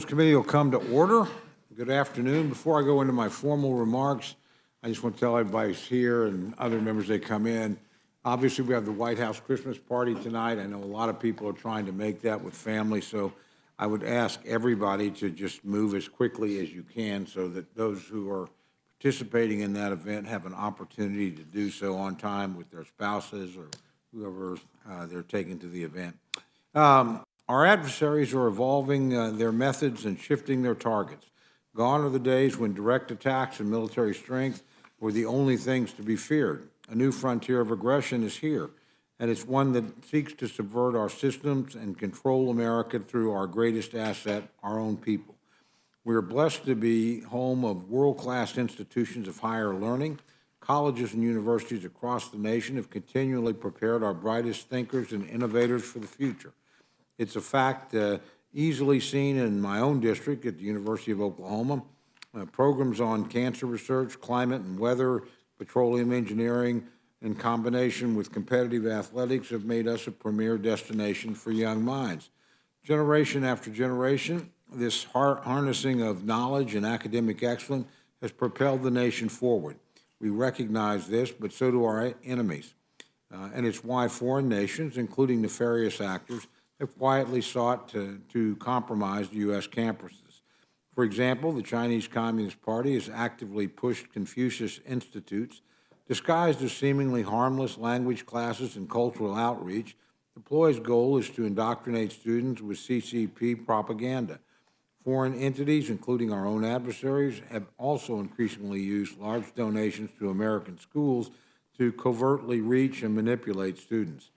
This committee will come to order. Good afternoon. Before I go into my formal remarks, I just want to tell everybody who's here and other members that come in. Obviously, we have the White House Christmas party tonight. I know a lot of people are trying to make that with family, so I would ask everybody to just move as quickly as you can so that those who are participating in that event have an opportunity to do so on time with their spouses or whoever they're taking to the event. Our adversaries are evolving their methods and shifting their targets. Gone are the days when direct attacks and military strength were the only things to be feared. A new frontier of aggression is here, and it's one that seeks to subvert our systems and control America through our greatest asset, our own people. We are blessed to be home of world-class institutions of higher learning. Colleges and universities across the nation have continually prepared our brightest thinkers and innovators for the future. It's a fact easily seen in my own district at the University of Oklahoma. Programs on cancer research, climate and weather, petroleum engineering, in combination with competitive athletics have made us a premier destination for young minds. Generation after generation, this harnessing of knowledge and academic excellence has propelled the nation forward. We recognize this, but so do our enemies. And it's why foreign nations, including nefarious actors, have quietly sought to compromise the U.S. campuses. For example, the Chinese Communist Party has actively pushed Confucius Institutes, disguised as seemingly harmless language classes and cultural outreach. The ploy's goal is to indoctrinate students with CCP propaganda. Foreign entities, including our own adversaries, have also increasingly used large donations to American schools to covertly reach and manipulate students.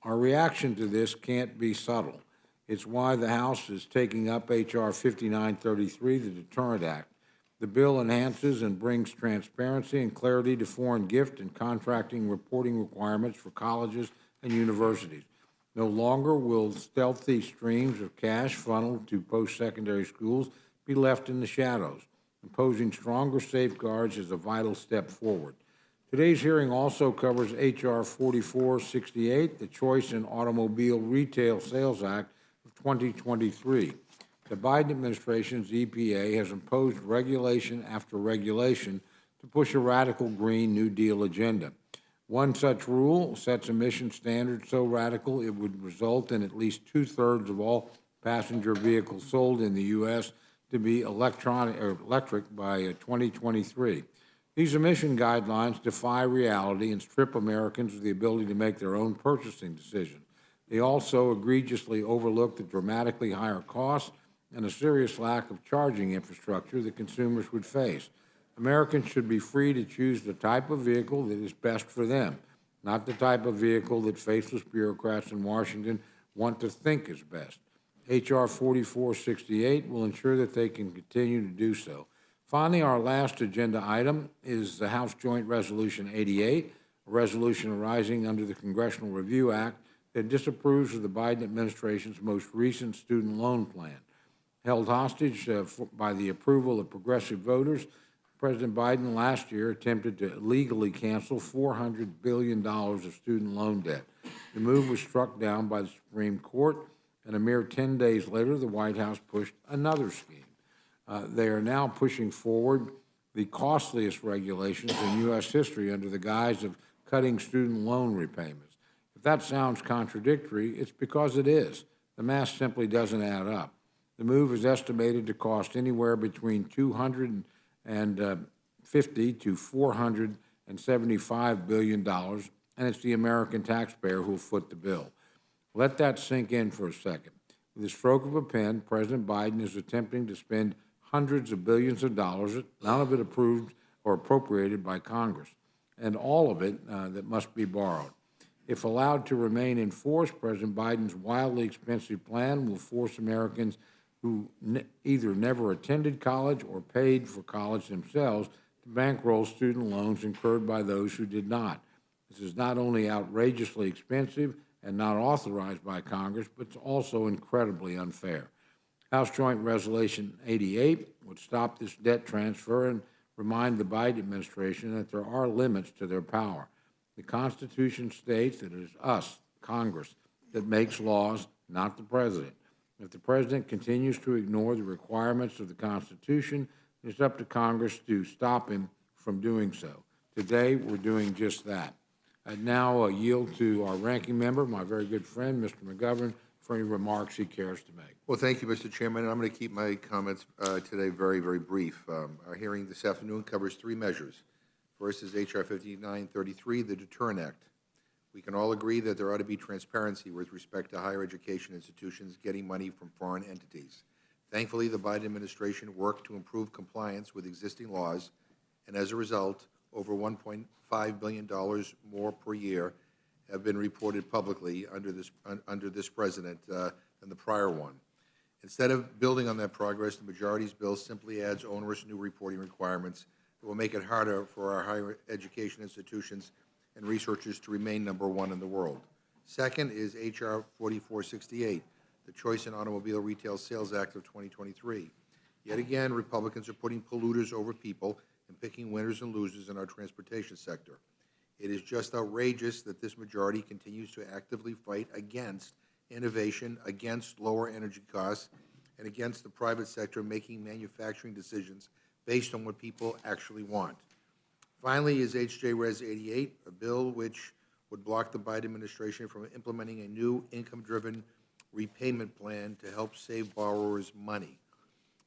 Our reaction to this can't be subtle. It's why the House is taking up H.R. 5933, the Deterrent Act. The bill enhances and brings transparency and clarity to foreign gift and contracting reporting requirements for colleges and universities. No longer will stealthy streams of cash funneled to post-secondary schools be left in the shadows. Imposing stronger safeguards is a vital step forward. Today's hearing also covers H.R. 4468, the Choice in Automobile Retail Sales Act of 2023. The Biden administration's EPA has imposed regulation after regulation to push a radical Green New Deal agenda. One such rule sets emission standards so radical it would result in at least two-thirds of all passenger vehicles sold in the U.S. to be electric by 2023. These emission guidelines defy reality and strip Americans of the ability to make their own purchasing decisions. They also egregiously overlook the dramatically higher costs and a serious lack of charging infrastructure that consumers would face. Americans should be free to choose the type of vehicle that is best for them, not the type of vehicle that faceless bureaucrats in Washington want to think is best. H.R. 4468 will ensure that they can continue to do so. Finally, our last agenda item is the House Joint Resolution 88, a resolution arising under the Congressional Review Act that disapproves of the Biden administration's most recent student loan plan. Held hostage by the approval of progressive voters, President Biden last year attempted to illegally cancel $400 billion of student loan debt. The move was struck down by the Supreme Court, and a mere 10 days later, the White House pushed another scheme. They are now pushing forward the costliest regulations in U.S. history under the guise of cutting student loan repayments. If that sounds contradictory, it's because it is. The math simply doesn't add up. The move is estimated to cost anywhere between $250 to $475 billion, and it's the American taxpayer who will foot the bill. Let that sink in for a second. With the stroke of a pen, President Biden is attempting to spend hundreds of billions of dollars, none of it approved or appropriated by Congress, and all of it that must be borrowed. If allowed to remain in force, President Biden's wildly expensive plan will force Americans who either never attended college or paid for college themselves to bankroll student loans incurred by those who did not. This is not only outrageously expensive and not authorized by Congress, but it's also incredibly unfair. House Joint Resolution 88 would stop this debt transfer and remind the Biden administration that there are limits to their power. The Constitution states that it is us, Congress, that makes laws, not the president. If the president continues to ignore the requirements of the Constitution, it's up to Congress to stop him from doing so. Today, we're doing just that. I now yield to our ranking member, my very good friend, Mr. McGovern, for any remarks he cares to make. Well, thank you, Mr. Chairman. And I'm going to keep my comments today very, very brief. Our hearing this afternoon covers three measures. First is H.R. 5933, the Deterrent Act. We can all agree that there ought to be transparency with respect to higher education institutions getting money from foreign entities. Thankfully, the Biden administration worked to improve compliance with existing laws, and as a result, over $1.5 billion more per year have been reported publicly under this president than the prior one. Instead of building on that progress, the majority's bill simply adds onerous new reporting requirements that will make it harder for our higher education institutions and researchers to remain number one in the world. Second is H.R. 4468, the Choice in Automobile Retail Sales Act of 2023. Yet again, Republicans are putting polluters over people and picking winners and losers in our transportation sector. It is just outrageous that this majority continues to actively fight against innovation, against lower energy costs, and against the private sector making manufacturing decisions based on what people actually want. Finally is H.J. Res. 88, a bill which would block the Biden administration from implementing a new income-driven repayment plan to help save borrowers money.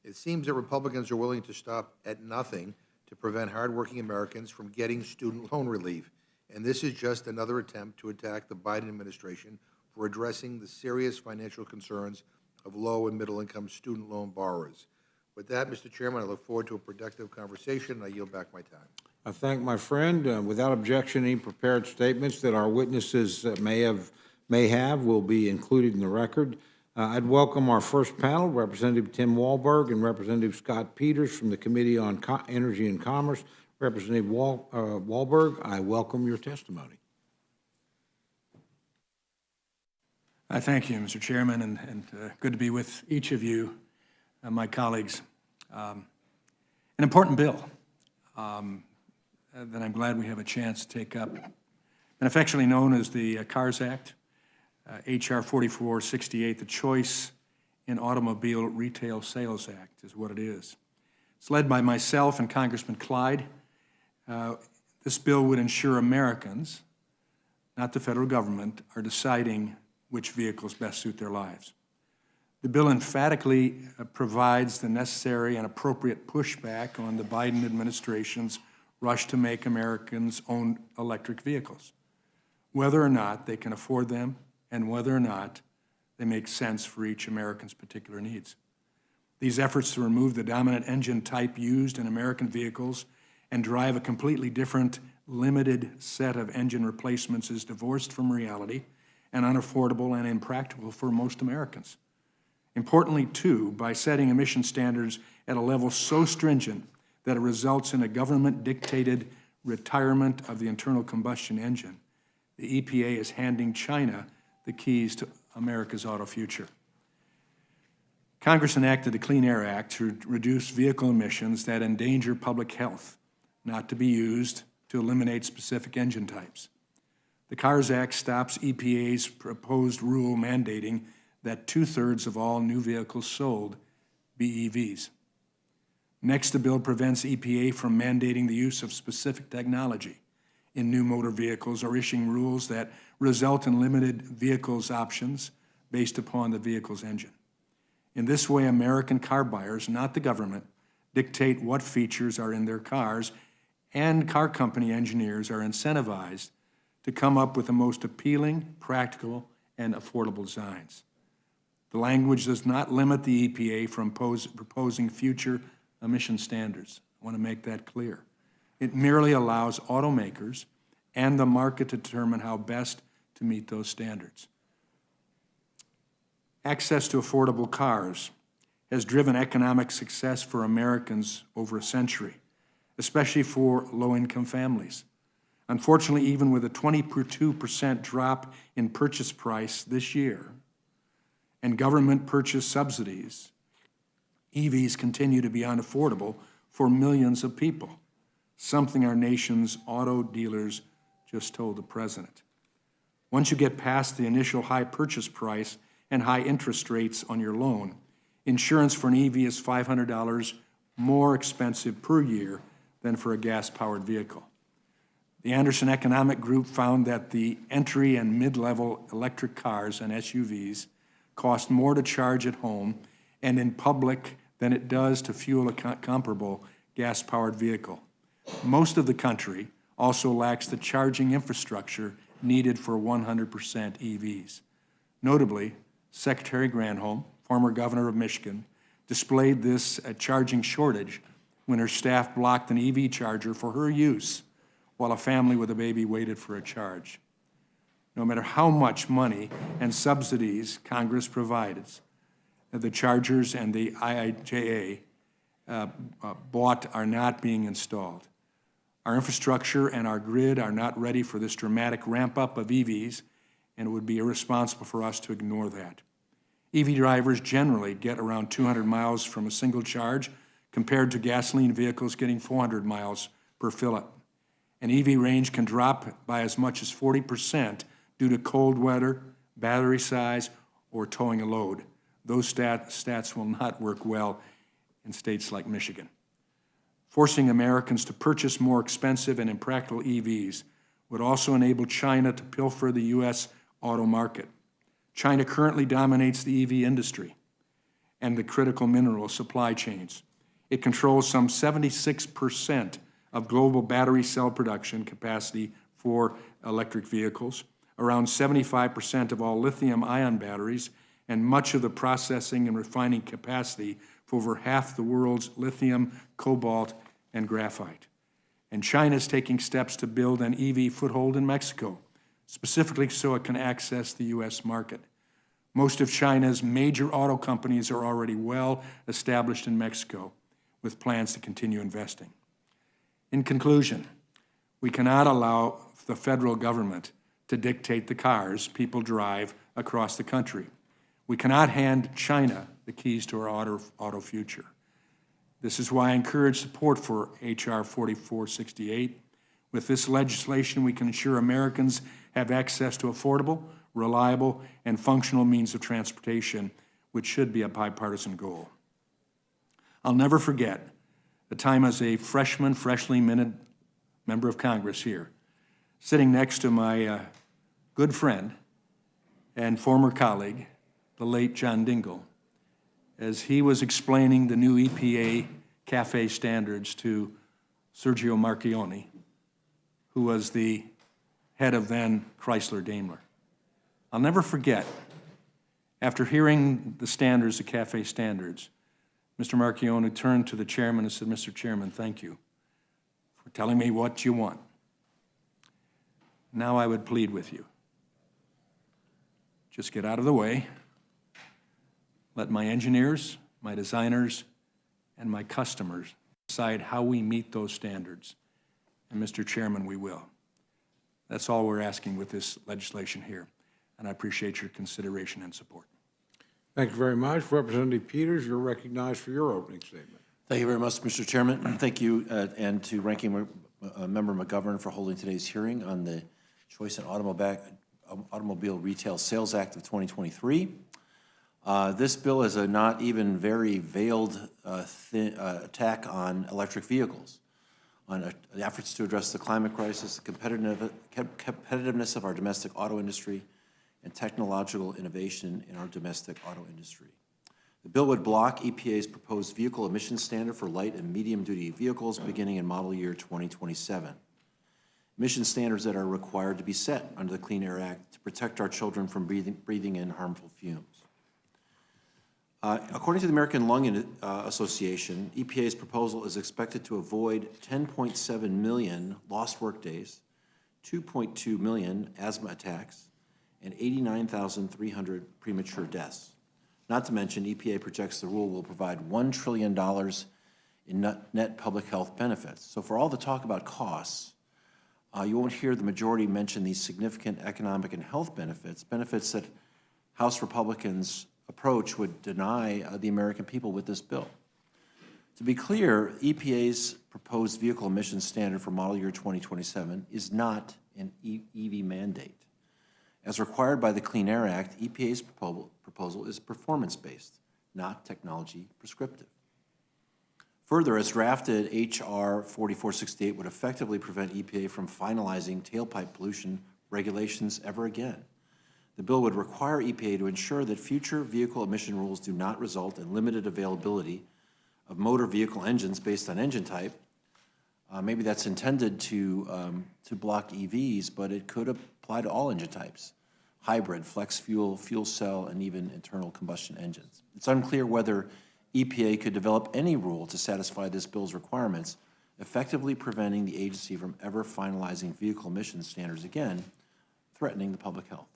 It seems that Republicans are willing to stop at nothing to prevent hardworking Americans from getting student loan relief. And this is just another attempt to attack the Biden administration for addressing the serious financial concerns of low and middle-income student loan borrowers. With that, Mr. Chairman, I look forward to a productive conversation, and I yield back my time. I thank my friend. Without objection, any prepared statements that our witnesses may have will be included in the record. I'd welcome our first panel, Representative Tim Walberg and Representative Scott Peters from the Committee on Energy and Commerce. Representative Walberg, I welcome your testimony. I thank you, Mr. Chairman, and good to be with each of you, my colleagues. An important bill that I'm glad we have a chance to take up, and affectionately known as the CARS Act, H.R. 4468, the Choice in Automobile Retail Sales Act is what it is. It's led by myself and Congressman Clyde. This bill would ensure Americans, not the federal government, are deciding which vehicles best suit their lives. The bill emphatically provides the necessary and appropriate pushback on the Biden administration's rush to make Americans own electric vehicles, whether or not they can afford them and whether or not they make sense for each American's particular needs. These efforts to remove the dominant engine type used in American vehicles and drive a completely different, limited set of engine replacements is divorced from reality and unaffordable and impractical for most Americans. Importantly, too, by setting emission standards at a level so stringent that it results in a government-dictated retirement of the internal combustion engine, the EPA is handing China the keys to America's auto future. Congress enacted the Clean Air Act to reduce vehicle emissions that endanger public health, not to be used to eliminate specific engine types. The CARS Act stops EPA's proposed rule mandating that 2/3 of all new vehicles sold be EVs. Next, the bill prevents EPA from mandating the use of specific technology in new motor vehicles or issuing rules that result in limited vehicles options based upon the vehicle's engine. In this way, American car buyers, not the government, dictate what features are in their cars, and car company engineers are incentivized to come up with the most appealing, practical, and affordable designs. The language does not limit the EPA from proposing future emission standards. I want to make that clear. It merely allows automakers and the market to determine how best to meet those standards. Access to affordable cars has driven economic success for Americans over a century, especially for low-income families. Unfortunately, even with a 22% drop in purchase price this year and government purchase subsidies, EVs continue to be unaffordable for millions of people, something our nation's auto dealers just told the president. Once you get past the initial high purchase price and high interest rates on your loan, insurance for an EV is $500 more expensive per year than for a gas-powered vehicle. The Anderson Economic Group found that the entry and mid-level electric cars and SUVs cost more to charge at home and in public than it does to fuel a comparable gas-powered vehicle. Most of the country also lacks the charging infrastructure needed for 100% EVs. Notably, Secretary Granholm, former governor of Michigan, displayed this charging shortage when her staff blocked an EV charger for her use while a family with a baby waited for a charge. No matter how much money and subsidies Congress provides, the chargers and the IIJA bought are not being installed. Our infrastructure and our grid are not ready for this dramatic ramp-up of EVs, and it would be irresponsible for us to ignore that. EV drivers generally get around 200 miles from a single charge, compared to gasoline vehicles getting 400 miles per fill-up. An EV range can drop by as much as 40% due to cold weather, battery size, or towing a load. Those stats will not work well in states like Michigan. Forcing Americans to purchase more expensive and impractical EVs would also enable China to pilfer the U.S. auto market. China currently dominates the EV industry and the critical mineral supply chains. It controls some 76% of global battery cell production capacity for electric vehicles, around 75% of all lithium-ion batteries, and much of the processing and refining capacity for over half the world's lithium, cobalt, and graphite. And China is taking steps to build an EV foothold in Mexico, specifically so it can access the U.S. market. Most of China's major auto companies are already well established in Mexico, with plans to continue investing. In conclusion, we cannot allow the federal government to dictate the cars people drive across the country. We cannot hand China the keys to our auto future. This is why I encourage support for H.R. 4468. With this legislation, we can ensure Americans have access to affordable, reliable, and functional means of transportation, which should be a bipartisan goal. I'll never forget the time as a freshly minted member of Congress here, sitting next to my good friend and former colleague, the late John Dingell, as he was explaining the new EPA CAFE standards to Sergio Marchionne, who was the head of then Chrysler Daimler. I'll never forget, after hearing the standards, the CAFE standards, Mr. Marchionne turned to the chairman and said, "Mr. Chairman, thank you for telling me what you want. Now I would plead with you. Just get out of the way. Let my engineers, my designers, and my customers decide how we meet those standards. And Mr. Chairman, we will." That's all we're asking with this legislation here, and I appreciate your consideration and support. Thank you very much. Representative Peters, you're recognized for your opening statement. Thank you very much, Mr. Chairman. Thank you, and to Ranking Member McGovern for holding today's hearing on the Choice in Automobile Retail Sales Act of 2023. This bill is a not even very veiled attack on electric vehicles, on efforts to address the climate crisis, the competitiveness of our domestic auto industry, and technological innovation in our domestic auto industry. The bill would block EPA's proposed vehicle emission standard for light and medium-duty vehicles beginning in model year 2027. Emission standards that are required to be set under the Clean Air Act to protect our children from breathing in harmful fumes. According to the American Lung Association, EPA's proposal is expected to avoid 10.7 million lost workdays, 2.2 million asthma attacks, and 89,300 premature deaths. Not to mention, EPA projects the rule will provide $1 trillion in net public health benefits. So for all the talk about costs, you won't hear the majority mention these significant economic and health benefits that House Republicans' approach would deny the American people with this bill. To be clear, EPA's proposed vehicle emissions standard for model year 2027 is not an EV mandate. As required by the Clean Air Act, EPA's proposal is performance-based, not technology prescriptive. Further, as drafted, H.R. 4468 would effectively prevent EPA from finalizing tailpipe pollution regulations ever again. The bill would require EPA to ensure that future vehicle emission rules do not result in limited availability of motor vehicle engines based on engine type. Maybe that's intended to block EVs, but it could apply to all engine types: hybrid, flex fuel, fuel cell, and even internal combustion engines. It's unclear whether EPA could develop any rule to satisfy this bill's requirements, effectively preventing the agency from ever finalizing vehicle emission standards again, threatening the public health.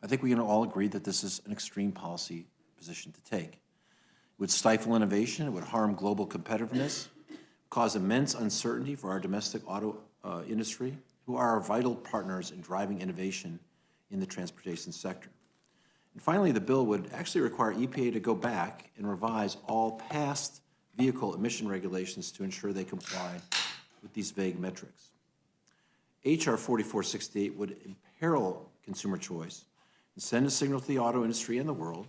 I think we can all agree that this is an extreme policy position to take. It would stifle innovation, it would harm global competitiveness, cause immense uncertainty for our domestic auto industry, who are our vital partners in driving innovation in the transportation sector. And finally, the bill would actually require EPA to go back and revise all past vehicle emission regulations to ensure they comply with these vague metrics. H.R. 4468 would imperil consumer choice and send a signal to the auto industry and the world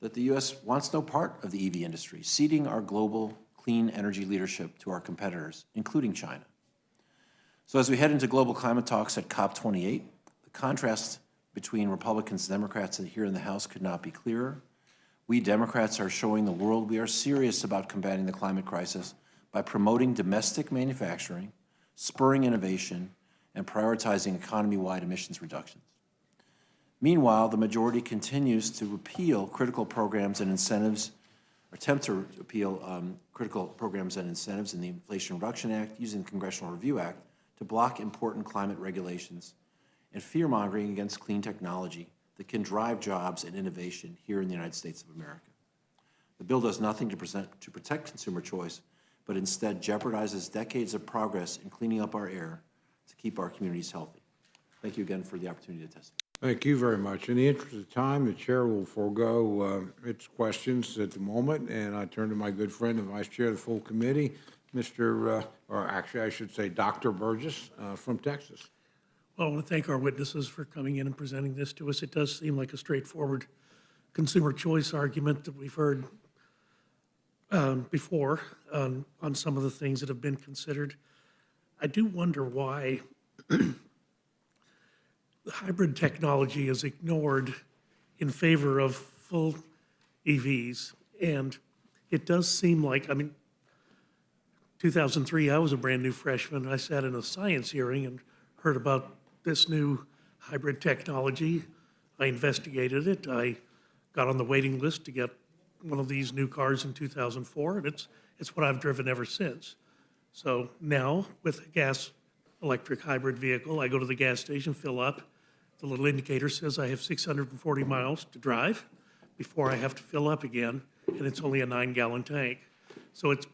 that the U.S. wants no part of the EV industry, ceding our global clean energy leadership to our competitors, including China. So as we head into global climate talks at COP28, the contrast between Republicans and Democrats here in the House could not be clearer. We Democrats are showing the world we are serious about combating the climate crisis by promoting domestic manufacturing, spurring innovation, and prioritizing economy-wide emissions reductions. Meanwhile, the majority continues to repeal critical programs and incentives, attempt to repeal critical programs and incentives in the Inflation Reduction Act, using the Congressional Review Act to block important climate regulations, and fear-mongering against clean technology that can drive jobs and innovation here in the United States of America. The bill does nothing to protect consumer choice, but instead jeopardizes decades of progress in cleaning up our air to keep our communities healthy. Thank you again for the opportunity to testify. Thank you very much. In the interest of time, the chair will forego its questions at the moment, and I turn to my good friend and vice chair of the full committee, or actually I should say Dr. Burgess from Texas. Well, I want to thank our witnesses for coming in and presenting this to us. It does seem like a straightforward consumer choice argument that we've heard before on some of the things that have been considered. I do wonder why the hybrid technology is ignored in favor of full EVs. And it does seem like, 2003, I was a brand new freshman. I sat in a science hearing and heard about this new hybrid technology. I investigated it. I got on the waiting list to get one of these new cars in 2004, and it's what I've driven ever since. So now, with a gas electric hybrid vehicle, I go to the gas station, fill up. The little indicator says I have 640 miles to drive before I have to fill up again, and it's only a 9-gallon tank. So it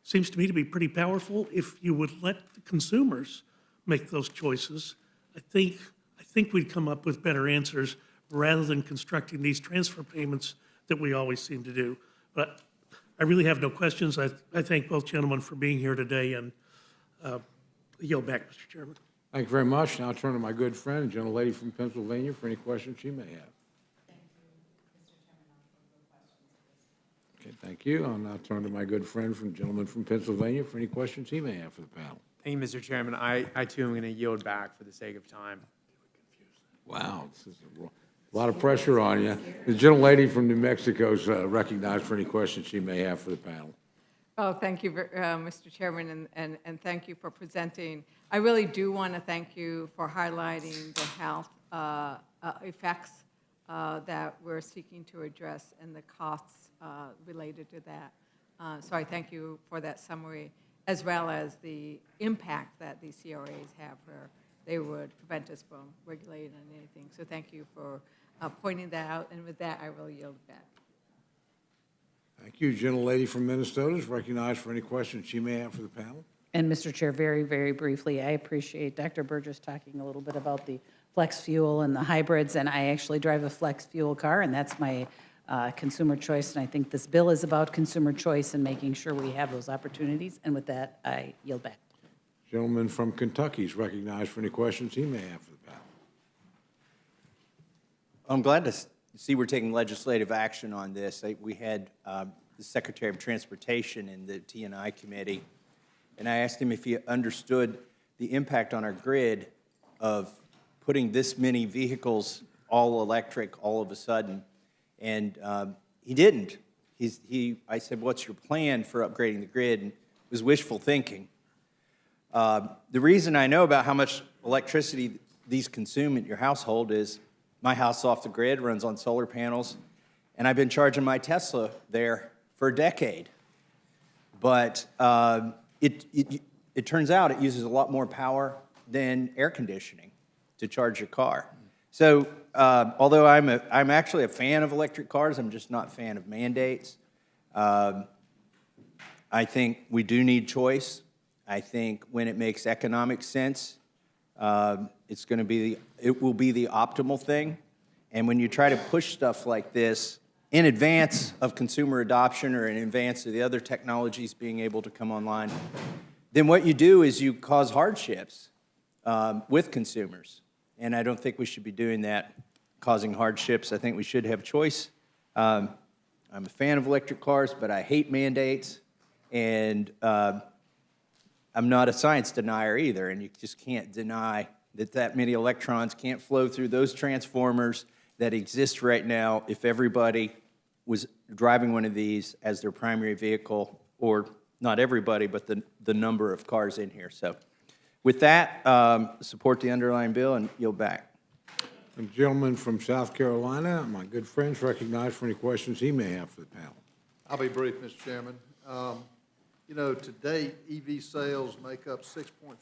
seems to me to be pretty powerful. If you would let the consumers make those choices, I think we'd come up with better answers rather than constructing these transfer payments that we always seem to do. But I really have no questions. I thank both gentlemen for being here today, and yield back, Mr. Chairman. Thank you very much. Now I turn to my good friend, gentlelady from Pennsylvania, for any questions she may have. Okay, thank you. I'll now turn to my good friend gentleman from Pennsylvania for any questions he may have for the panel. Thank you, Mr. Chairman. I too am going to yield back for the sake of time. Wow, this is a lot of pressure on you. The gentlelady from New Mexico is recognized for any questions she may have for the panel. Oh, thank you, Mr. Chairman, and thank you for presenting. I really do want to thank you for highlighting the health effects that we're seeking to address and the costs related to that. So I thank you for that summary, as well as the impact that these CRAs have where they would prevent us from regulating on anything. So thank you for pointing that out, and with that, I will yield back. Thank you. Gentlelady from Minnesota is recognized for any questions she may have for the panel. And Mr. Chair, very, very briefly, I appreciate Dr. Burgess talking a little bit about the flex fuel and the hybrids, and I actually drive a flex fuel car, and that's my consumer choice, and I think this bill is about consumer choice and making sure we have those opportunities, and with that, I yield back. Gentleman from Kentucky is recognized for any questions he may have for the panel. I'm glad to see we're taking legislative action on this. We had the Secretary of Transportation in the T&I committee, and I asked him if he understood the impact on our grid of putting this many vehicles all electric all of a sudden, and he didn't. I said, what's your plan for upgrading the grid? And it was wishful thinking. The reason I know about how much electricity these consume at your household is my house off the grid runs on solar panels, and I've been charging my Tesla there for a decade. But it turns out it uses a lot more power than air conditioning to charge your car. So although I'm actually a fan of electric cars, I'm just not a fan of mandates. I think we do need choice. I think when it makes economic sense, it will be the optimal thing. And when you try to push stuff like this in advance of consumer adoption or in advance of the other technologies being able to come online, then what you do is you cause hardships with consumers. And I don't think we should be doing that, causing hardships. I think we should have choice. I'm a fan of electric cars, but I hate mandates. And I'm not a science denier either, and you just can't deny that many electrons can't flow through those transformers that exist right now if everybody was driving one of these as their primary vehicle, or not everybody, but the number of cars in here. So with that, support the underlying bill and yield back. The gentleman from South Carolina, my good friend's recognized for any questions he may have for the panel. I'll be brief, Mr. Chairman. You know, to date, EV sales make up 6.5%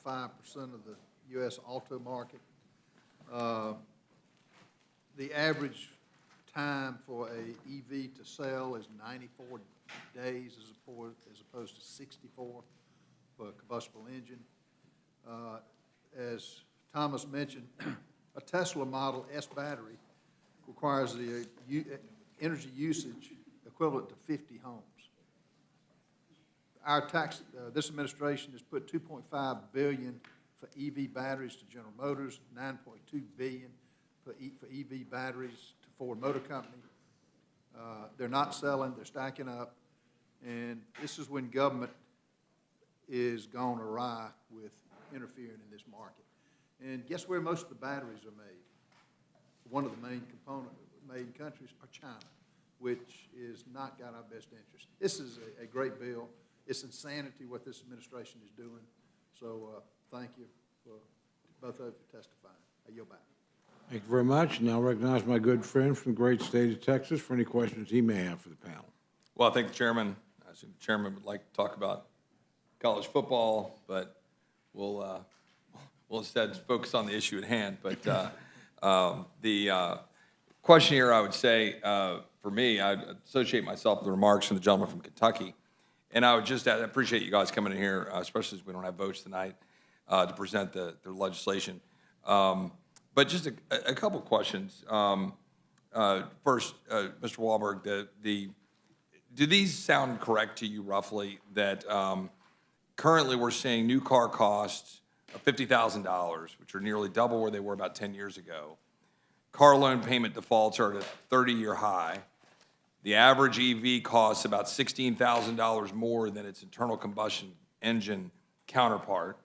of the U.S. auto market. The average time for a EV to sell is 94 days as opposed to 64 for a combustible engine. As Thomas mentioned, a Tesla Model S battery requires the energy usage equivalent to 50 homes. This administration has put $2.5 billion for EV batteries to General Motors, $9.2 billion for EV batteries to Ford Motor Company. They're not selling, they're stacking up, and this is when government is gone awry with interfering in this market. And guess where most of the batteries are made? One of the main main countries are China, which is not got our best interest. This is a great bill. It's insanity what this administration is doing. So thank you for both of you testifying. I yield back. Thank you very much. Now recognize my good friend from the great state of Texas for any questions he may have for the panel. Well, I think the chairman, I assume the chairman would like to talk about college football, but we'll instead focus on the issue at hand. But the question here, I would say, for me, I associate myself with the remarks from the gentleman from Kentucky. And I would just appreciate you guys coming in here, especially as we don't have votes tonight, to present the legislation. But just a couple of questions. First, Mr. Wahlberg, do these sound correct to you roughly that currently we're seeing new car costs of $50,000, which are nearly double where they were about 10 years ago. Car loan payment defaults are at a 30-year high. The average EV costs about $16,000 more than its internal combustion engine counterpart.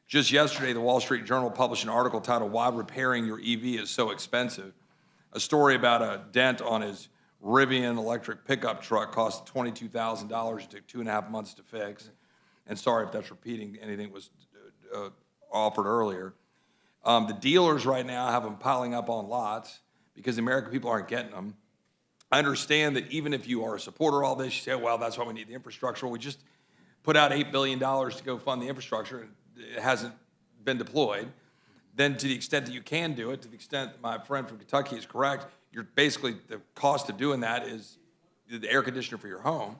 Just yesterday, the Wall Street Journal published an article titled "Why Repairing Your EV is So Expensive," a story about a dent on his Rivian electric pickup truck cost $22,000. It took 2.5 months to fix. And sorry if that's repeating anything that was offered earlier. The dealers right now have them piling up on lots because the American people aren't getting them. I understand that even if you are a supporter of all this, you say, well, that's why we need the infrastructure. We just put out $8 billion to go fund the infrastructure, and it hasn't been deployed. Then to the extent that you can do it, to the extent that my friend from Kentucky is correct, you're basically, the cost of doing that is the air conditioner for your home.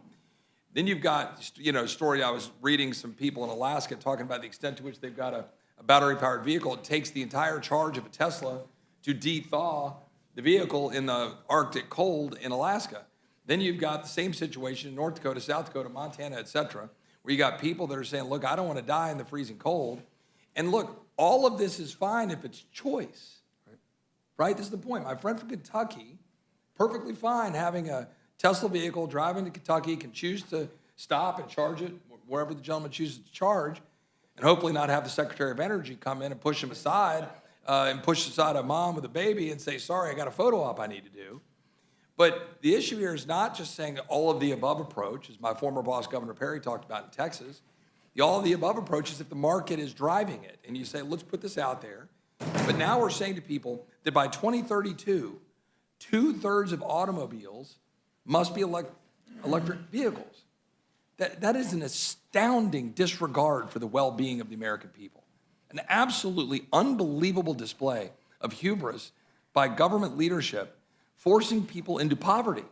Then you've got, a story I was reading, some people in Alaska talking about the extent to which they've got a battery-powered vehicle. It takes the entire charge of a Tesla to de-thaw the vehicle in the Arctic cold in Alaska. Then you've got the same situation in North Dakota, South Dakota, Montana, et cetera, where you got people that are saying, look, I don't want to die in the freezing cold. And look, all of this is fine if it's choice, right? This is the point. My friend from Kentucky, perfectly fine having a Tesla vehicle, driving to Kentucky, can choose to stop and charge it wherever the gentleman chooses to charge, and hopefully not have the Secretary of Energy come in and push him aside and push aside a mom with a baby and say, sorry, I got a photo op I need to do. But the issue here is not just saying all of the above approach, as my former boss, Governor Perry, talked about in Texas. The all of the above approach is if the market is driving it, and you say, let's put this out there. But now we're saying to people that by 2032, 2/3 of automobiles must be electric vehicles. That is an astounding disregard for the well-being of the American people. An absolutely unbelievable display of hubris by government leadership, forcing people into poverty,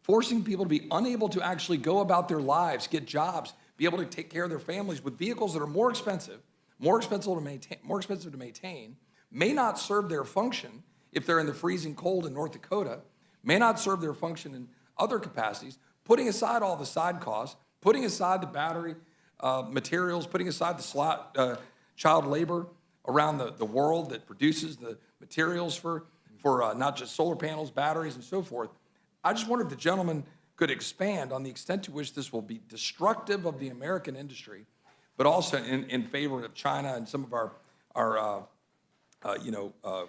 forcing people to be unable to actually go about their lives, get jobs, be able to take care of their families with vehicles that are more expensive to maintain, may not serve their function if they're in the freezing cold in North Dakota, may not serve their function in other capacities, putting aside all the side costs, putting aside the battery materials, putting aside the child labor around the world that produces the materials for not just solar panels, batteries, and so forth. I just wonder if the gentleman could expand on the extent to which this will be destructive of the American industry, but also in favor of China and some of our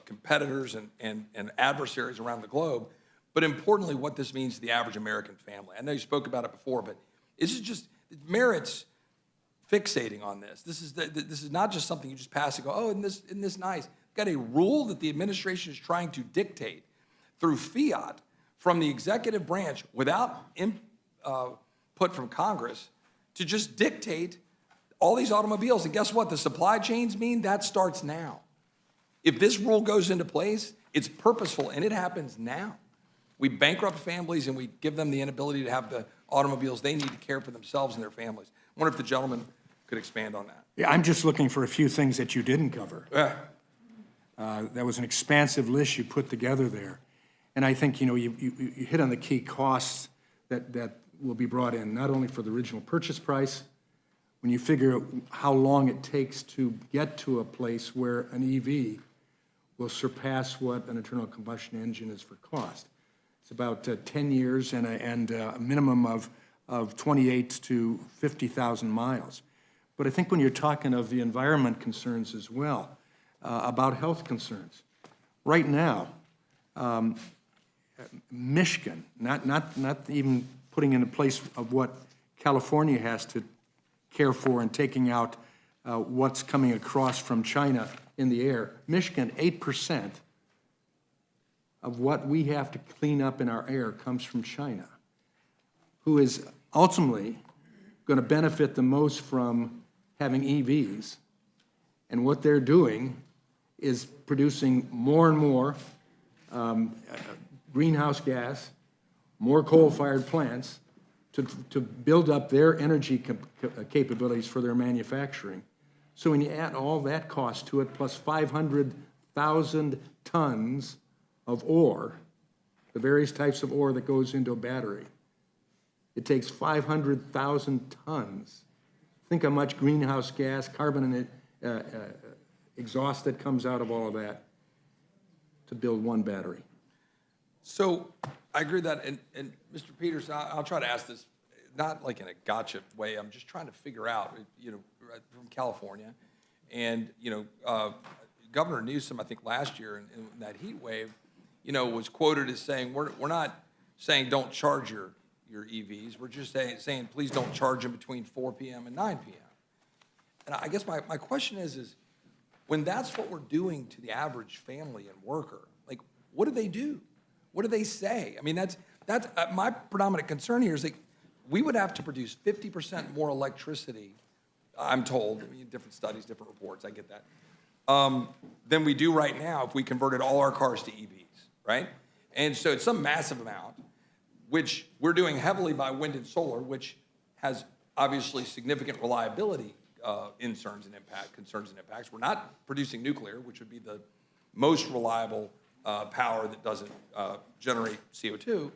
competitors and adversaries around the globe. But importantly, what this means to the average American family. I know you spoke about it before, but this is just, it merits fixating on this. This is not just something you just pass and go, oh, isn't this nice? Got a rule that the administration is trying to dictate through fiat from the executive branch without input from Congress to just dictate all these automobiles. And guess what? The supply chains mean that starts now. If this rule goes into place, it's purposeful, and it happens now. We bankrupt families, and we give them the inability to have the automobiles they need to care for themselves and their families. I wonder if the gentleman could expand on that. Yeah, I'm just looking for a few things that you didn't cover. Yeah. That was an expansive list you put together there. And I think, you hit on the key costs that will be brought in, not only for the original purchase price, when you figure how long it takes to get to a place where an EV will surpass what an internal combustion engine is for cost. It's about 10 years and a minimum of 28 to 50,000 miles. But I think when you're talking of the environment concerns as well, about health concerns, right now, Michigan, not even putting into place of what California has to care for and taking out what's coming across from China in the air. Michigan, 8% of what we have to clean up in our air comes from China, who is ultimately going to benefit the most from having EVs. And what they're doing is producing more and more greenhouse gas, more coal-fired plants to build up their energy capabilities for their manufacturing. So when you add all that cost to it, plus 500,000 tons of ore, the various types of ore that goes into a battery, it takes 500,000 tons. Think how much greenhouse gas, carbon exhaust that comes out of all of that to build one battery. So I agree with that. And Mr. Peters, I'll try to ask this, not like in a gotcha way. I'm just trying to figure out, from California. And, Governor Newsom, I think last year in that heat wave, was quoted as saying, we're not saying don't charge your EVs. We're just saying please don't charge them between 4 p.m. and 9 p.m. And I guess my question is when that's what we're doing to the average family and worker, like, what do they do? What do they say? I mean, that's my predominant concern here is that we would have to produce 50% more electricity, I'm told, different studies, different reports, I get that, than we do right now if we converted all our cars to EVs, right? And so it's some massive amount, which we're doing heavily by wind and solar, which has obviously significant reliability concerns and impacts. We're not producing nuclear, which would be the most reliable power that doesn't generate CO2.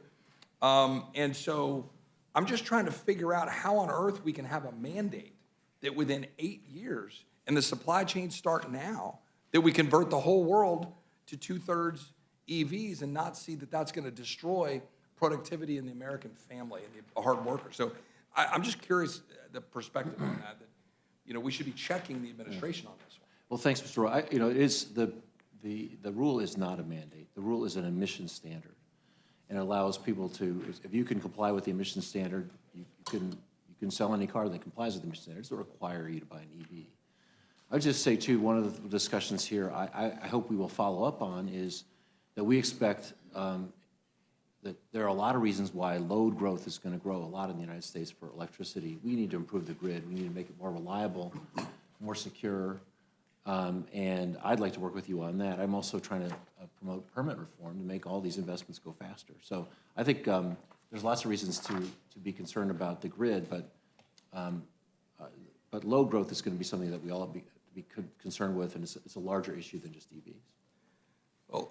And so I'm just trying to figure out how on earth we can have a mandate that within 8 years, and the supply chains start now, that we convert the whole world to 2/3 EVs and not see that that's going to destroy productivity in the American family and the hard worker. So I'm just curious the perspective on that, we should be checking the administration on this one. Well, thanks, Mr. Roy. It is, the rule is not a mandate. The rule is an emission standard. And it allows people to, if you can comply with the emission standard, you can sell any car that complies with the emission standards that require you to buy an EV. I would just say, too, one of the discussions here I hope we will follow up on is that we expect that there are a lot of reasons why load growth is going to grow a lot in the United States for electricity. We need to improve the grid. We need to make it more reliable, more secure, and I'd like to work with you on that. I'm also trying to promote permit reform to make all these investments go faster. So I think there's lots of reasons to be concerned about the grid, but load growth is going to be something that we all be concerned with, and it's a larger issue than just EVs. Well,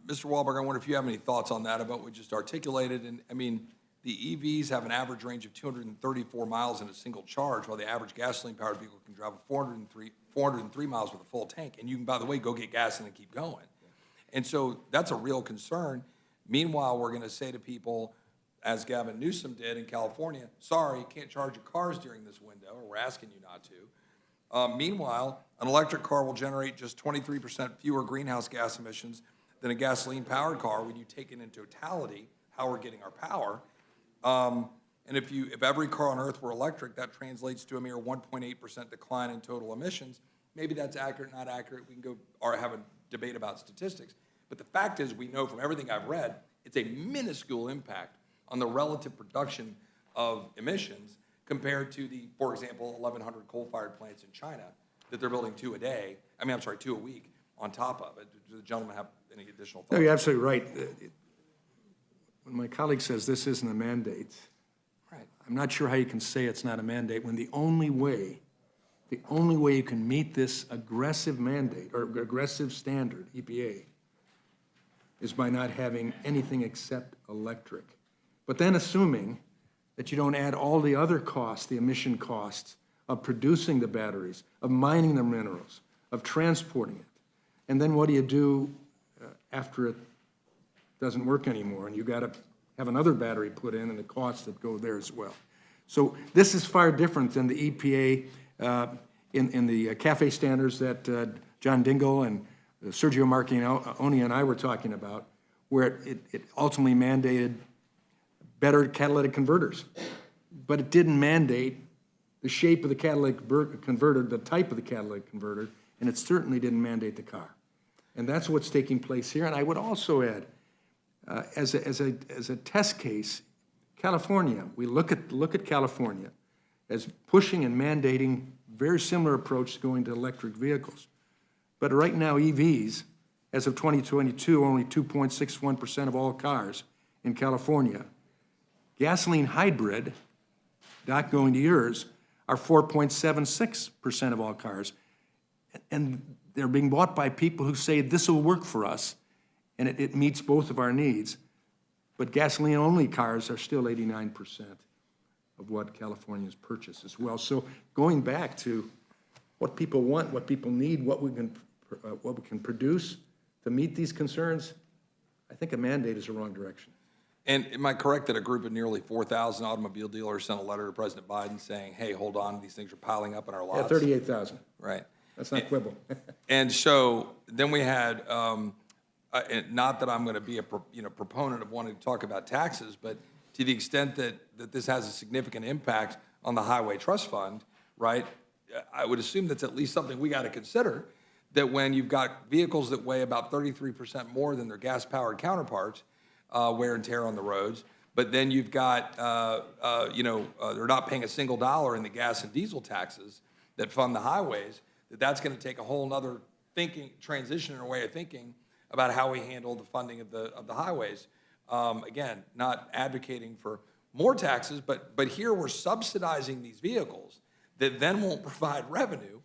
Mr. Wahlberg, I wonder if you have any thoughts on that, about what we just articulated. And I mean, the EVs have an average range of 234 miles in a single charge, while the average gasoline-powered vehicle can drive 403 miles with a full tank. And you can, by the way, go get gas and keep going. And so that's a real concern. Meanwhile, we're going to say to people, as Gavin Newsom did in California, sorry, you can't charge your cars during this window, or we're asking you not to. Meanwhile, an electric car will generate just 23% fewer greenhouse gas emissions than a gasoline-powered car when you take it in totality, how we're getting our power. And if every car on Earth were electric, that translates to a mere 1.8% decline in total emissions. Maybe that's accurate, not accurate. We can go or have a debate about statistics. But the fact is, we know from everything I've read, it's a minuscule impact on the relative production of emissions compared to the, for example, 1,100 coal-fired plants in China that they're building 2 a week on top of it. Does the gentleman have any additional thoughts? No, you're absolutely right. When my colleague says this isn't a mandate, Right. I'm not sure how you can say it's not a mandate when the only way you can meet this aggressive mandate or aggressive standard, EPA, is by not having anything except electric. But then assuming that you don't add all the other costs, the emission costs of producing the batteries, of mining the minerals, of transporting it. And then what do you do after it doesn't work anymore, and you got to have another battery put in and the costs that go there as well. So this is far different than the EPA in the CAFE standards that John Dingell and Sergio Marchioni and I were talking about, where it ultimately mandated better catalytic converters. But it didn't mandate the shape of the catalytic converter, the type of the catalytic converter, and it certainly didn't mandate the car. And that's what's taking place here. And I would also add, as a test case, California, we look at California as pushing and mandating very similar approach to going to electric vehicles. But right now, EVs, as of 2022, only 2.61% of all cars in California. Gasoline hybrid, not going to yours, are 4.76% of all cars. And they're being bought by people who say this will work for us, and it meets both of our needs. But gasoline-only cars are still 89% of what Californians purchase as well. So going back to what people want, what people need, what we can produce to meet these concerns, I think a mandate is the wrong direction. And am I correct that a group of nearly 4,000 automobile dealers sent a letter to President Biden saying, hey, hold on, these things are piling up in our lots? Yeah, 38,000. Right. That's not quibble. And so then we had, not that I'm going to be a proponent of wanting to talk about taxes, but to the extent that this has a significant impact on the Highway Trust Fund, right, I would assume that's at least something we got to consider, that when you've got vehicles that weigh about 33% more than their gas-powered counterparts, wear and tear on the roads, but then you've got, they're not paying a single dollar in the gas and diesel taxes that fund the highways, that's going to take a whole nother transition in a way of thinking about how we handle the funding of the highways. Again, not advocating for more taxes, but here we're subsidizing these vehicles that then won't provide revenue.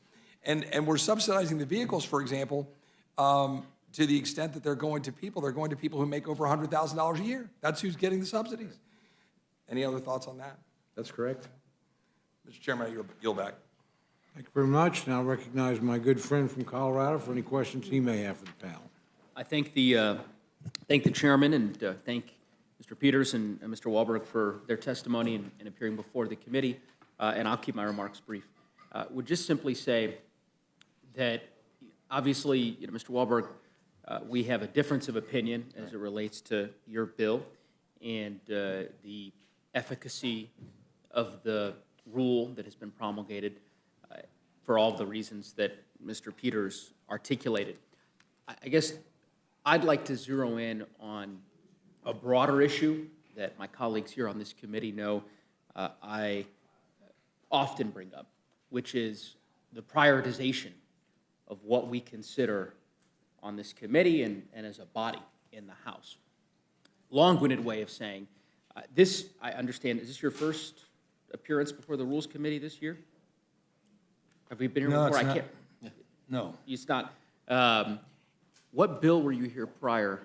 And we're subsidizing the vehicles, for example, to the extent that they're going to people who make over $100,000 a year. That's who's getting the subsidies. Any other thoughts on that? That's correct. Mr. Chairman, I yield back. Thank you very much. Now recognize my good friend from Colorado for any questions he may have for the panel. I thank the chairman and thank Mr. Peters and Mr. Wahlberg for their testimony and appearing before the committee, and I'll keep my remarks brief. Would just simply say that obviously, Mr. Wahlberg, we have a difference of opinion as it relates to your bill and the efficacy of the rule that has been promulgated for all of the reasons that Mr. Peters articulated. I guess I'd like to zero in on a broader issue that my colleagues here on this committee know I often bring up, which is the prioritization of what we consider on this committee and as a body in the House. Long-winded way of saying, this, I understand, is this your first appearance before the Rules Committee this year? Have we been here No, before? it's I not. can't. No. It's not. What bill were you here prior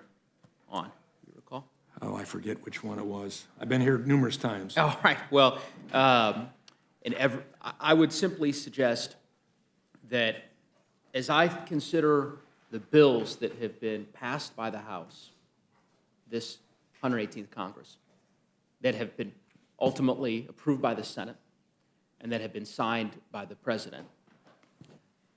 on? You recall? Oh, I forget which one it was. I've been here numerous times. All right. Well, I would simply suggest that as I consider the bills that have been passed by the House, this 118th Congress, that have been ultimately approved by the Senate and that have been signed by the President,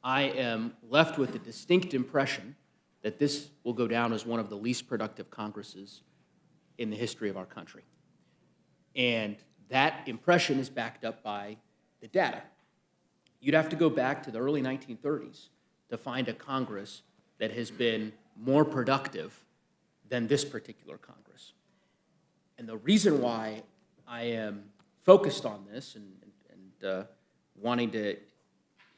I am left with a distinct impression that this will go down as one of the least productive Congresses in the history of our country. And that impression is backed up by the data. You'd have to go back to the early 1930s to find a Congress that has been more productive than this particular Congress. And the reason why I am focused on this and wanting to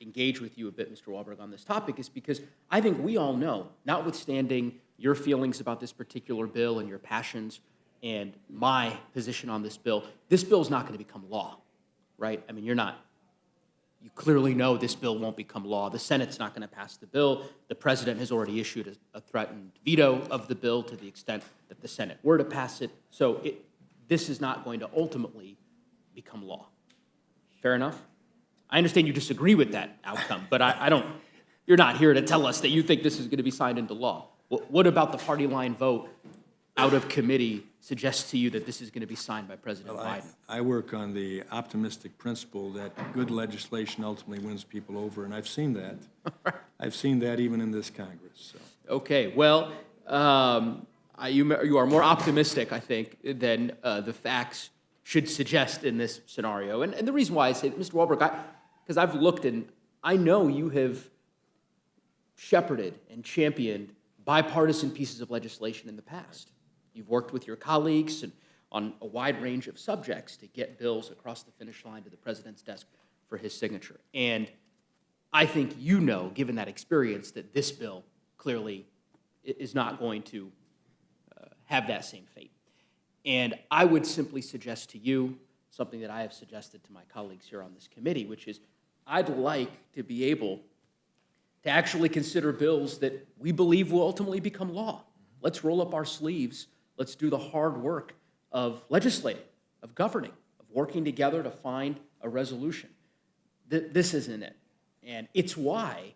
engage with you a bit, Mr. Wahlberg, on this topic is because I think we all know, notwithstanding your feelings about this particular bill and your passions and my position on this bill is not going to become law, right? I mean, you clearly know this bill won't become law. The Senate's not going to pass the bill. The President has already issued a threatened veto of the bill to the extent that the Senate were to pass it. So this is not going to ultimately become law. Fair enough? I understand you disagree with that outcome, but you're not here to tell us that you think this is going to be signed into law. What about the party line vote out of committee suggests to you that this is going to be signed by President Biden? I work on the optimistic principle that good legislation ultimately wins people over, and I've seen that. I've seen that even in this Congress. So. Okay, well, you are more optimistic, I think, than the facts should suggest in this scenario. And the reason why I say, Mr. Wahlberg, because I've looked and I know you have shepherded and championed bipartisan pieces of legislation in the past. You've worked with your colleagues and on a wide range of subjects to get bills across the finish line to the President's desk for his signature. And I think you know, given that experience, that this bill clearly is not going to have that same fate. And I would simply suggest to you something that I have suggested to my colleagues here on this committee, which is I'd like to be able to actually consider bills that we believe will ultimately become law. Let's roll up our sleeves. Let's do the hard work of legislating, of governing, of working together to find a resolution. This isn't it. And it's why,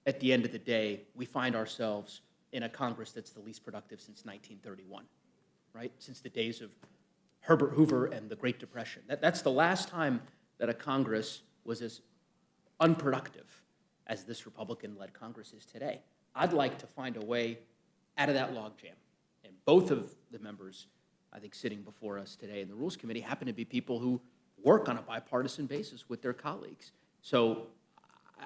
at the end of the day, we find ourselves in a Congress that's the least productive since 1931, right? Since the days of Herbert Hoover and the Great Depression. That's the last time that a Congress was as unproductive as this Republican-led Congress is today. I'd like to find a way out of that logjam. And both of the members, I think, sitting before us today in the Rules Committee happen to be people who work on a bipartisan basis with their colleagues. So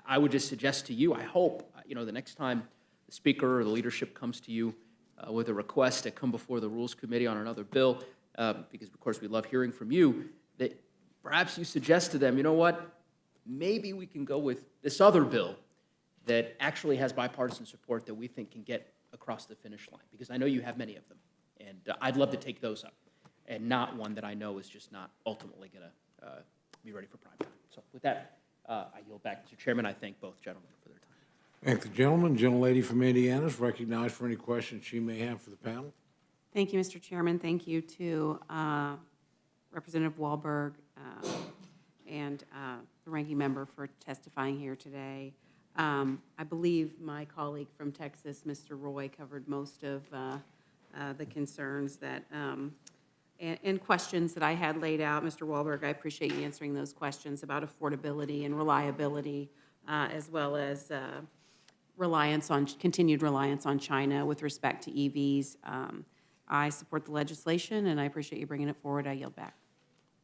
I would just suggest to you, I hope, the next time the Speaker or the leadership comes to you with a request to come before the Rules Committee on another bill, because, of course, we love hearing from you, that perhaps you suggest to them, you know what, maybe we can go with this other bill that actually has bipartisan support that we think can get across the finish line, because I know you have many of them, and I'd love to take those up, and not one that I know is just not ultimately going to be ready for prime time. So with that, I yield back, Mr. Chairman. I thank both gentlemen for their time. Thank the gentleman. Gentlelady from Indiana is recognized for any questions she may have for the panel. Thank you, Mr. Chairman. Thank you to Representative Wahlberg and the ranking member for testifying here today. I believe my colleague from Texas, Mr. Roy, covered most of the concerns that, and questions that I had laid out. Mr. Wahlberg, I appreciate you answering those questions about affordability and reliability, as well as continued reliance on China with respect to EVs. I support the legislation, and I appreciate you bringing it forward. I yield back.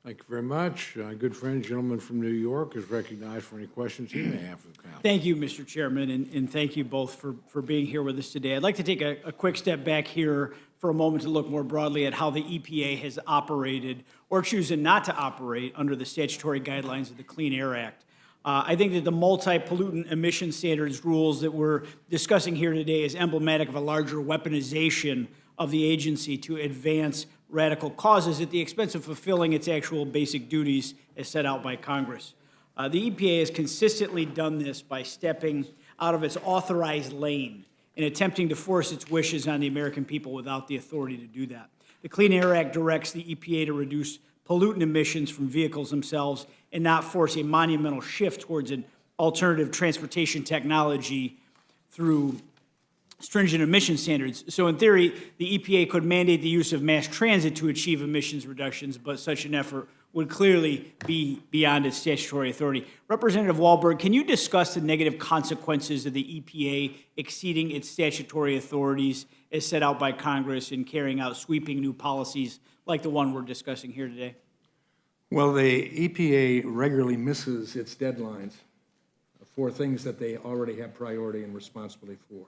Thank you very much. Good friend, gentleman from New York, is recognized for any questions he may have for the council. Thank you, Mr. Chairman, and thank you both for being here with us today. I'd like to take a quick step back here for a moment to look more broadly at how the EPA has operated or chosen not to operate under the statutory guidelines of the Clean Air Act. I think that the multi-pollutant emission standards rules that we're discussing here today is emblematic of a larger weaponization of the agency to advance radical causes at the expense of fulfilling its actual basic duties as set out by Congress. The EPA has consistently done this by stepping out of its authorized lane and attempting to force its wishes on the American people without the authority to do that. The Clean Air Act directs the EPA to reduce pollutant emissions from vehicles themselves and not force a monumental shift towards an alternative transportation technology through stringent emission standards. So in theory, the EPA could mandate the use of mass transit to achieve emissions reductions, but such an effort would clearly be beyond its statutory authority. Representative Wahlberg, can you discuss the negative consequences of the EPA exceeding its statutory authorities as set out by Congress in carrying out sweeping new policies like the one we're discussing here today? Well, the EPA regularly misses its deadlines for things that they already have priority and responsibility for.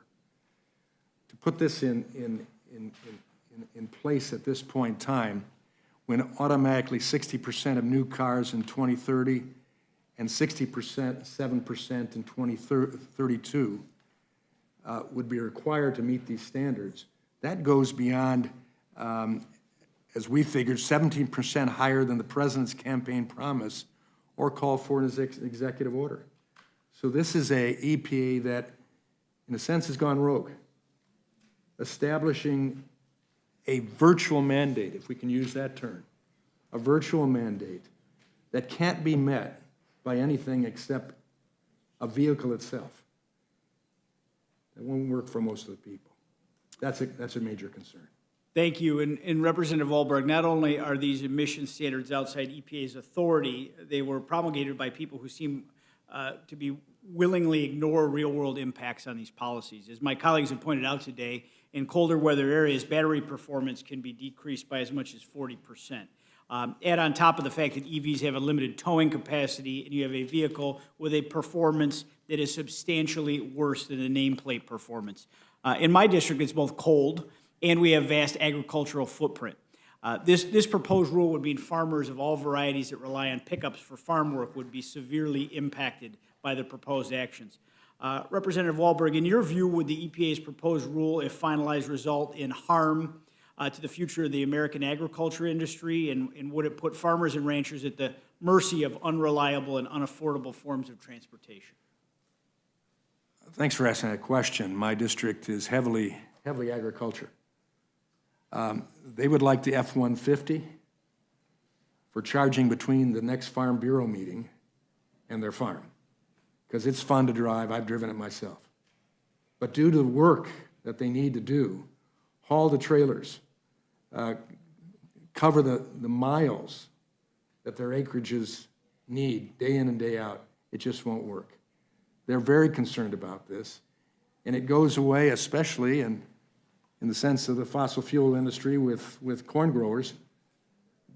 To put this in place at this point in time, when automatically 60% of new cars in 2030 and 7% in 2032 would be required to meet these standards, that goes beyond, as we figured, 17% higher than the president's campaign promise or called for in his executive order. So this is a EPA that, in a sense, has gone rogue, establishing a virtual mandate, if we can use that term, a virtual mandate that can't be met by anything except a vehicle itself. That won't work for most of the people. That's a major concern. Thank you. And Representative Wahlberg, not only are these emission standards outside EPA's authority, they were promulgated by people who seem to be willingly ignore real-world impacts on these policies. As my colleagues have pointed out today, in colder weather areas, battery performance can be decreased by as much as 40%. Add on top of the fact that EVs have a limited towing capacity, and you have a vehicle with a performance that is substantially worse than the nameplate performance. In my district, it's both cold, and we have vast agricultural footprint. This proposed rule would mean farmers of all varieties that rely on pickups for farm work would be severely impacted by the proposed actions. Representative Wahlberg, in your view, would the EPA's proposed rule, if finalized, result in harm to the future of the American agriculture industry, and would it put farmers and ranchers at the mercy of unreliable and unaffordable forms of transportation? Thanks for asking that question. My district is heavily agriculture. They would like the F-150 for charging between the next Farm Bureau meeting and their farm, because it's fun to drive. I've driven it myself. But due to the work that they need to do, haul the trailers, cover the miles that their acreages need day in and day out, it just won't work. They're very concerned about this, and it goes away, especially in the sense of the fossil fuel industry with corn growers.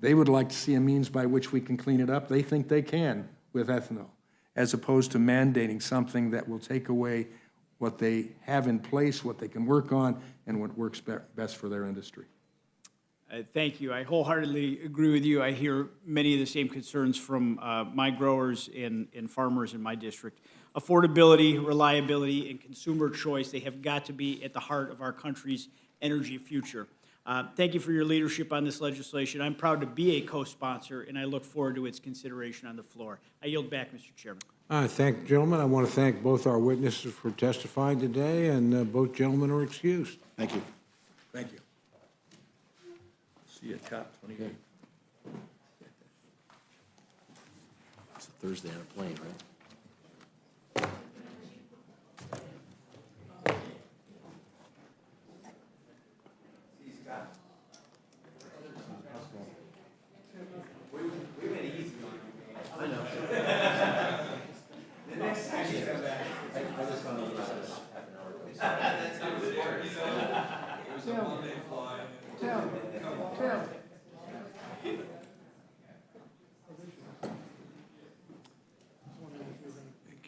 They would like to see a means by which we can clean it up. They think they can with ethanol, as opposed to mandating something that will take away what they have in place, what they can work on, and what works best for their industry. Thank you. I wholeheartedly agree with you. I hear many of the same concerns from my growers and farmers in my district. Affordability, reliability, and consumer choice, they have got to be at the heart of our country's energy future. Thank you for your leadership on this legislation. I'm proud to be a co-sponsor, and I look forward to its consideration on the floor. I yield back, Mr. Chairman. Thank you, gentlemen. I want to thank both our witnesses for testifying today, and both gentlemen are excused. Thank you. Thank you. See you at COP 28. It's a Thursday on a plane, right?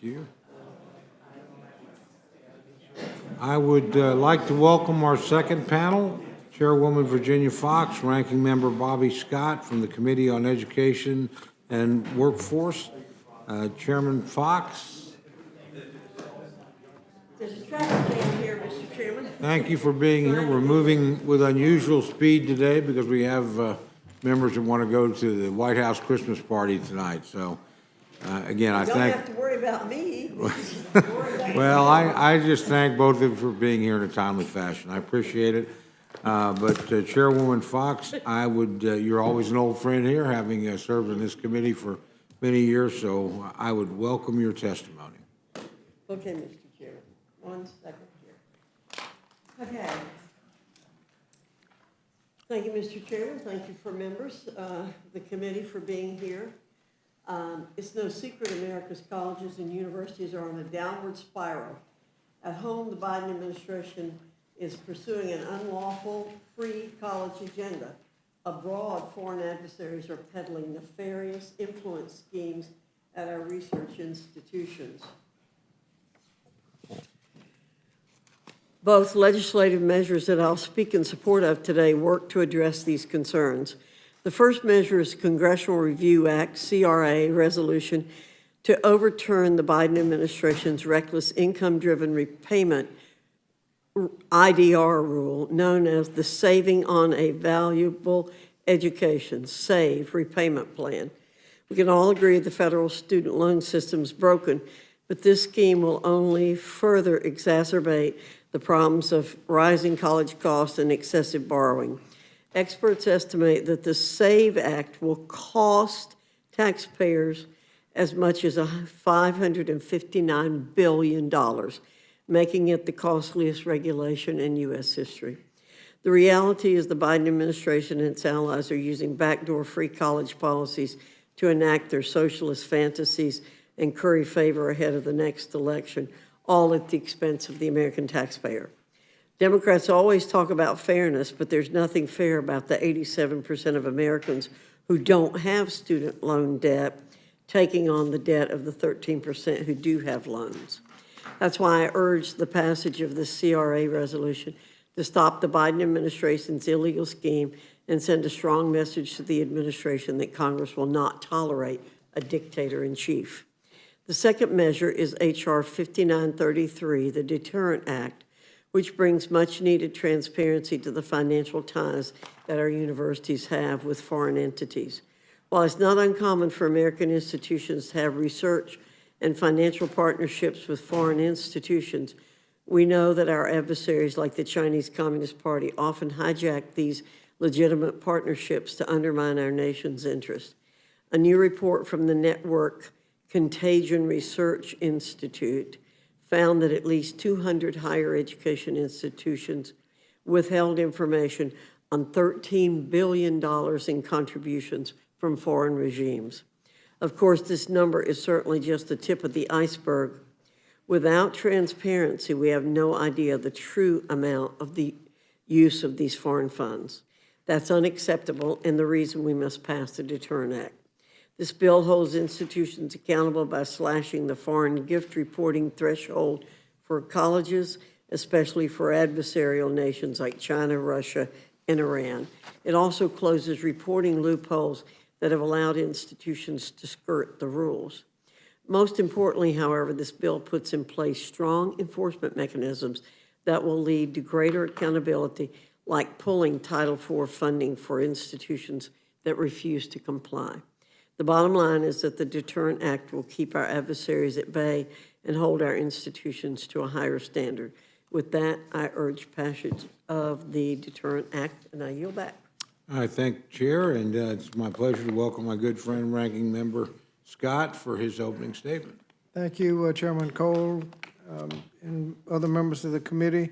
Thank you. I would like to welcome our second panel, Chairwoman Virginia Fox, Ranking Member Bobby Scott from the Committee on Education and Workforce. Chairman Fox. There's a traffic jam here, Mr. Chairman. Thank you for being here. We're moving with unusual speed today because we have members that want to go to the White House Christmas party tonight. So, again, I Don't thank... have to worry about me. Well, I just thank both of you for being here in a timely fashion. I appreciate it. But Chairwoman Fox, you're always an old friend here, having served in this committee for many years, so I would welcome your testimony. Okay, Mr. Chairman, 1 second here. Okay. Thank you, Mr. Chairman. Thank you for members of the committee for being here. It's no secret America's colleges and universities are on a downward spiral. At home, the Biden administration is pursuing an unlawful free college agenda. Abroad, foreign adversaries are peddling nefarious influence schemes at our research institutions. Both legislative measures that I'll speak in support of today work to address these concerns. The first measure is Congressional Review Act, CRA, resolution to overturn the Biden administration's reckless income-driven repayment IDR rule, known as the Saving on a Valuable Education, SAVE, repayment plan. We can all agree the federal student loan system is broken, but this scheme will only further exacerbate the problems of rising college costs and excessive borrowing. Experts estimate that the SAVE Act will cost taxpayers as much as $559 billion, making it the costliest regulation in U.S. history. The reality is the Biden administration and its allies are using backdoor free college policies to enact their socialist fantasies and curry favor ahead of the next election, all at the expense of the American taxpayer. Democrats always talk about fairness, but there's nothing fair about the 87% of Americans who don't have student loan debt taking on the debt of the 13% who do have loans. That's why I urge the passage of this CRA resolution to stop the Biden administration's illegal scheme and send a strong message to the administration that Congress will not tolerate a dictator-in-chief. The second measure is H.R. 5933, the Deterrent Act, which brings much-needed transparency to the financial ties that our universities have with foreign entities. While it's not uncommon for American institutions to have research and financial partnerships with foreign institutions, we know that our adversaries like the Chinese Communist Party often hijack these legitimate partnerships to undermine our nation's interests. A new report from the network Contagion Research Institute found that at least 200 higher education institutions withheld information on $13 billion in contributions from foreign regimes. Of course, this number is certainly just the tip of the iceberg. Without transparency, we have no idea the true amount of the use of these foreign funds. That's unacceptable and the reason we must pass the Deterrent Act. This bill holds institutions accountable by slashing the foreign gift reporting threshold for colleges, especially for adversarial nations like China, Russia, and Iran. It also closes reporting loopholes that have allowed institutions to skirt the rules. Most importantly, however, this bill puts in place strong enforcement mechanisms that will lead to greater accountability, like pulling Title IV funding for institutions that refuse to comply. The bottom line is that the Deterrent Act will keep our adversaries at bay and hold our institutions to a higher standard. With that, I urge passage of the Deterrent Act, and I yield back. I thank the Chair, and it's my pleasure to welcome my good friend, Ranking Member Scott, for his opening statement. Thank you, Chairman Cole, and other members of the committee.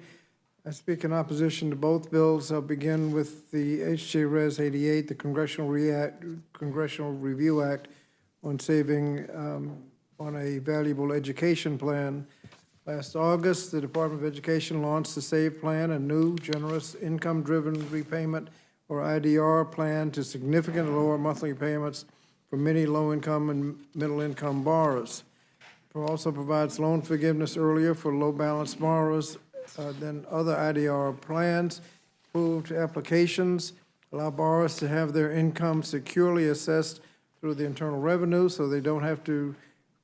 I speak in opposition to both bills. I'll begin with the H.J. Res. 88, the Congressional Review Act on saving on a valuable education plan. Last August, the Department of Education launched the SAVE plan, a new, generous, income-driven repayment or IDR plan to significantly lower monthly payments for many low-income and middle-income borrowers. also provides loan forgiveness earlier for low-balance borrowers than other IDR plans. Approved applications allow borrowers to have their income securely assessed through the Internal Revenue, so they don't have to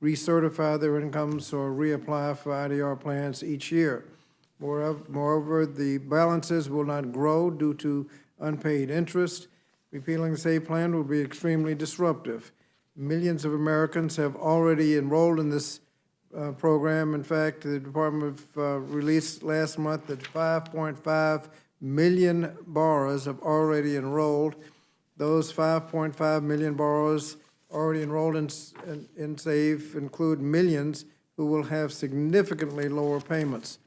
recertify their incomes or reapply for IDR plans each year. Moreover, the balances will not grow due to unpaid interest. Repealing the SAVE plan will be extremely disruptive. Millions of Americans have already enrolled in this program. In fact, the Department released last month that 5.5 million borrowers have already enrolled. Those 5.5 million borrowers already enrolled in SAVE include millions who will have significantly lower payments.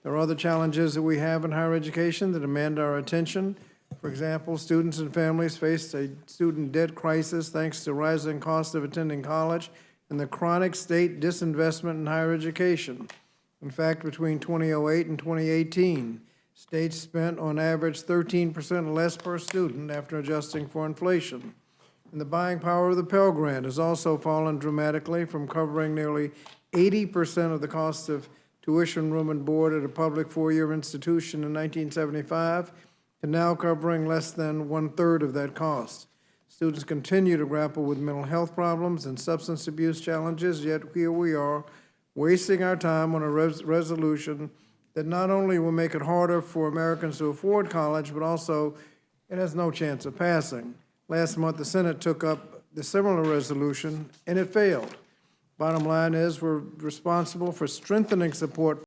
There are other challenges that we have in higher education that demand our attention. For example, students and families face a student debt crisis thanks to rising costs of attending college and the chronic state disinvestment in higher education. In fact, between 2008 and 2018, states spent on average 13% less per student after adjusting for inflation. And the buying power of the Pell Grant has also fallen dramatically from covering nearly 80% of the cost of tuition, room, and board at a public four-year institution in 1975 to now covering less than one-third of that cost. Students continue to grapple with mental health problems and substance abuse challenges, yet here we are wasting our time on a resolution that not only will make it harder for Americans to afford college, but also it has no chance of passing. Last month, the Senate took up the similar resolution, and it failed. Bottom line is we're responsible for strengthening support